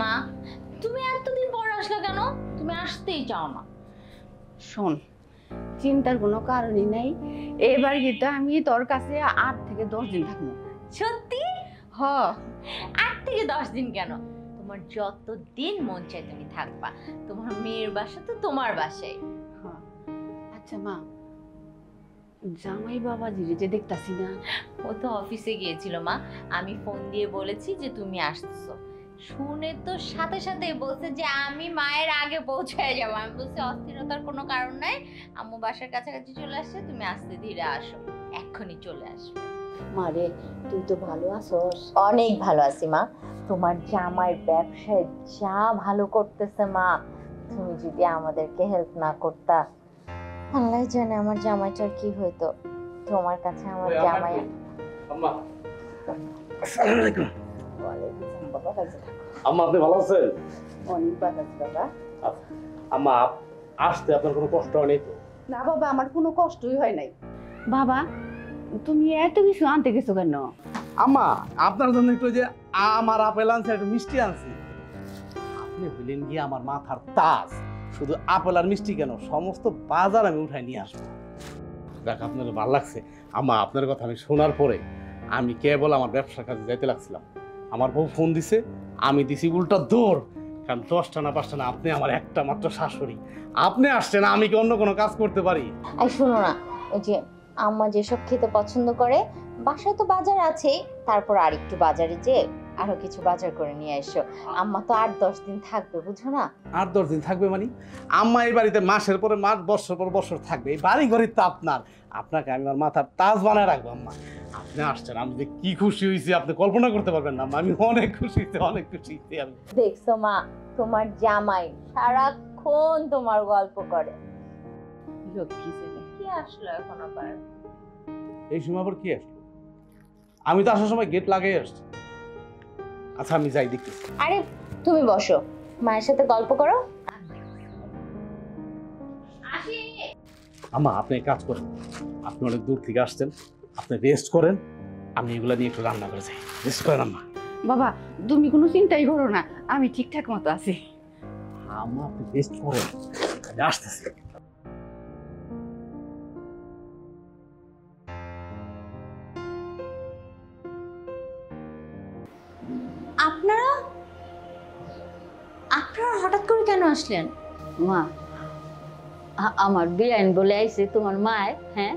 মা, তুমি এতদিন পর আসলে কেন? তুমি আসতেই চাও না। শোন, চিন্তার কোনো কারণই নাই। এবার কিন্তু আমি তোর কাছে 8 থেকে 10 দিন থাকবো। সত্যি? হ। 8 থেকে 10 দিন কেন? তোমার যতদিন মন চায় তুমি থাকবা। তোমার মেয়ের বাসা তো তোমার বাসায়। আচ্ছা মা, জামাই বাবাজি যে দেখতাছি না। ও তো অফিসে গিয়েছিল মা, আমি ফোন দিয়ে বলেছি যে তুমি আসতেছো। শুনে তো সাথে সাথে বলছে যে আমি মায়ের আগে পৌঁছায় যাবো। আমি বলছি অস্থিরতার কোনো কারণ নাই, আম্মু বাসার কাছাকাছি চলে আসছে, তুমি আস্তে ধীরে আসো, এক্ষুনি চলে আসবে। মারে, তুই তো ভালো আছস? অনেক ভালো আছি মা। তোমার জামাই ব্যবসায় যা ভালো করতেছে মা, তুমি যদি আমাদেরকে হেল্প না করতা, আল্লাহ জানে আমার জামাইটার কি হইতো। তোমার কাছে আমার জামাই। আম্মা, আসসালামু আলাইকুম। ওয়ালাইকুম আসসালাম বাবা, কাজে থাকো। আম্মা, আপনি ভালো আছেন? অনেক ভালো আছি বাবা। আম্মা, আসতে আপনার কোনো কষ্ট হয়নি তো? না বাবা, আমার কোনো কষ্টই হয় নাই। বাবা, তুমি এত কিছু আনতে গেছো কেন? আম্মা, আপনার জন্য একটু যে আমার আপেল আনছি, একটু মিষ্টি আনছি। আপনি হইলেন গিয়ে আমার মাথার তাজ। শুধু আপেল আর মিষ্টি কেন, সমস্ত বাজার আমি উঠাই নিয়ে আসবো। দেখ, আপনার ভালো লাগছে। আম্মা, আপনার কথা আমি শোনার পরে আমি কেবল আমার ব্যবসার কাজে যাইতে লাগছিলাম। আমার বউ ফোন দিছে, আমি দিছি উল্টা দৌড়। কারণ 10টা না 5টা না, আপনি আমার একটা মাত্র শাশুড়ি। আপনি আসছেন, আমি কি অন্য কোনো কাজ করতে পারি? আর শোনো না, ওই যে আম্মা যেসব খেতে পছন্দ করে, বাসায় তো বাজার আছেই, তারপর আরেকটু বাজারে যে আরো কিছু বাজার করে নিয়ে এসো। আম্মা তো 8-10 দিন থাকবে, বুঝো না? 8-10 দিন থাকবে মানে? আম্মা এই বাড়িতে মাসের পরে মাস, বছর পর বছর থাকবে। এই বাড়ি ঘরই তো আপনার। আপনাকে আমি আমার মাথার তাজ বানায় রাখবো আম্মা। আপনি আসছেন, আমি যে কি খুশি হয়েছি আপনি কল্পনা করতে পারবেন না আম্মা। আমি অনেক খুশি হয়েছি, অনেক খুশি হয়েছি আমি। দেখছো মা, তোমার জামাই সারাক্ষণ তোমার গল্প করে। লক্ষ্মী ছেলে। কি আসলো এখন আবার? এই সময় আবার কি আসলো? আমি তো আসার সময় গেট লাগাই আসছি। আচ্ছা, আমি যাই দেখি। আরে তুমি বসো, মায়ের সাথে গল্প করো। আম্মা, আপনি এক কাজ করেন, আপনি অনেক দূর থেকে আসছেন, আপনি রেস্ট করেন। আমি এগুলা নিয়ে একটু রান্না করে যাই। রেস্ট করেন আম্মা। বাবা, তুমি কোনো চিন্তাই করো না, আমি ঠিকঠাক মতো আছি। আম্মা, আপনি রেস্ট করেন, আমি আসতেছি। আপনারা আপনারা হঠাৎ করে কেন আসলেন? মা, আমার বিয়ান বলে আইছে তোমার মায়, হ্যাঁ,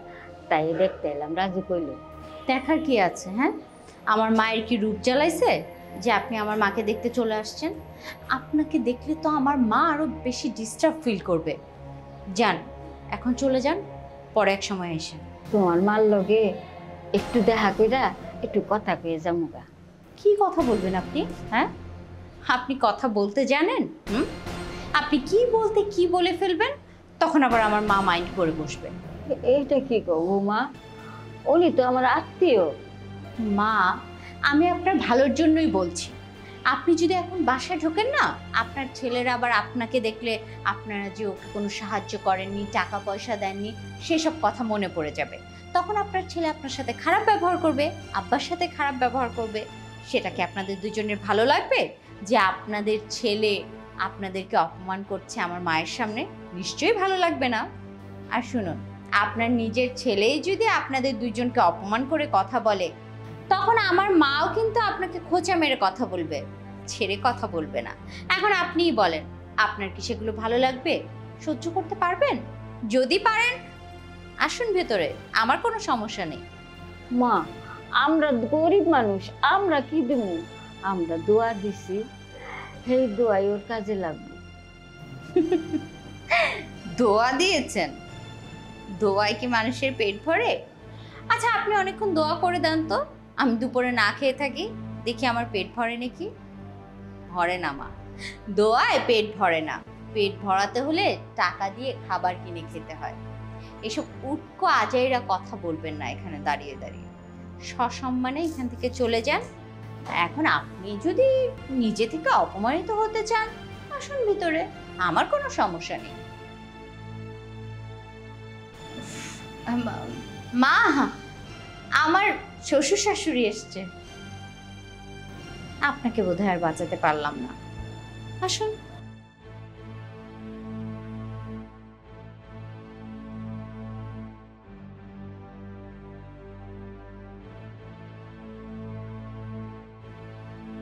তাই দেখতে এলাম, রাজি কইল। দেখার কি আছে? হ্যাঁ, আমার মায়ের কি রূপ জ্বালাইছে যে আপনি আমার মাকে দেখতে চলে আসছেন? আপনাকে দেখলে তো আমার মা আরো বেশি ডিস্টার্ব ফিল করবে। যান, এখন চলে যান, পরে এক সময় এসে। তোমার মার লগে একটু দেখা কইরা একটু কথা কয়ে যামুগা। কি কথা বলবেন আপনি? হ্যাঁ, আপনি কথা বলতে জানেন? আপনি কি বলতে কি বলে ফেলবেন, তখন আবার আমার মা মাইন্ড করে বসবে। এইটা কি গো মা, উনি তো আমার আত্মীয়। মা, আমি আপনার ভালোর জন্যই বলছি। আপনি যদি এখন বাসায় ঢোকেন না, আপনার ছেলেরা আবার আপনাকে দেখলে আপনারা যে ওকে কোনো সাহায্য করেননি, টাকা পয়সা দেননি, সেসব কথা মনে পড়ে যাবে। তখন আপনার ছেলে আপনার সাথে খারাপ ব্যবহার করবে, আব্বার সাথে খারাপ ব্যবহার করবে। সেটা কি আপনাদের দুজনের ভালো লাগবে? যে আপনাদের ছেলে আপনাদেরকে অপমান করছে আমার মায়ের সামনে? নিশ্চয়ই ভালো লাগবে না। আর শুনুন, আপনার নিজের ছেলেই যদি আপনাদের দুজনকে অপমান করে কথা বলে, তখন আমার মাও কিন্তু আপনাকে খোঁচা মেরে কথা বলবে, ছেড়ে কথা বলবে না। এখন আপনিই বলেন, আপনার কি সেগুলো ভালো লাগবে? সহ্য করতে পারবেন? যদি পারেন আসুন ভেতরে, আমার কোনো সমস্যা নেই। মা, আমরা গরিব মানুষ, আমরা কি দেবো? আমরা দোয়া দিছি, সেই দোয়াই ওর কাজে লাগবে। দোয়া দিয়েছেন? দোয়ায় কি মানুষের পেট ভরে? আচ্ছা, আপনি অনেকক্ষণ দোয়া করে দেন তো, আমি দুপুরে না খেয়ে থাকি, দেখি আমার পেট ভরে নাকি। ভরে না মা, দোয়ায় পেট ভরে না। পেট ভরাতে হলে টাকা দিয়ে খাবার কিনে খেতে হয়। এসব উটকো আজাইরা কথা বলবেন না এখানে দাঁড়িয়ে দাঁড়িয়ে। সসম্মানে এখান থেকে চলে যান। এখন আপনি যদি নিজে থেকে অপমানিত হতে চান, আসুন ভিতরে, আমার কোনো সমস্যা নেই। মা, আমার শ্বশুর শাশুড়ি এসছে। আপনাকে বোধহয় আর বাঁচাতে পারলাম না। আসুন।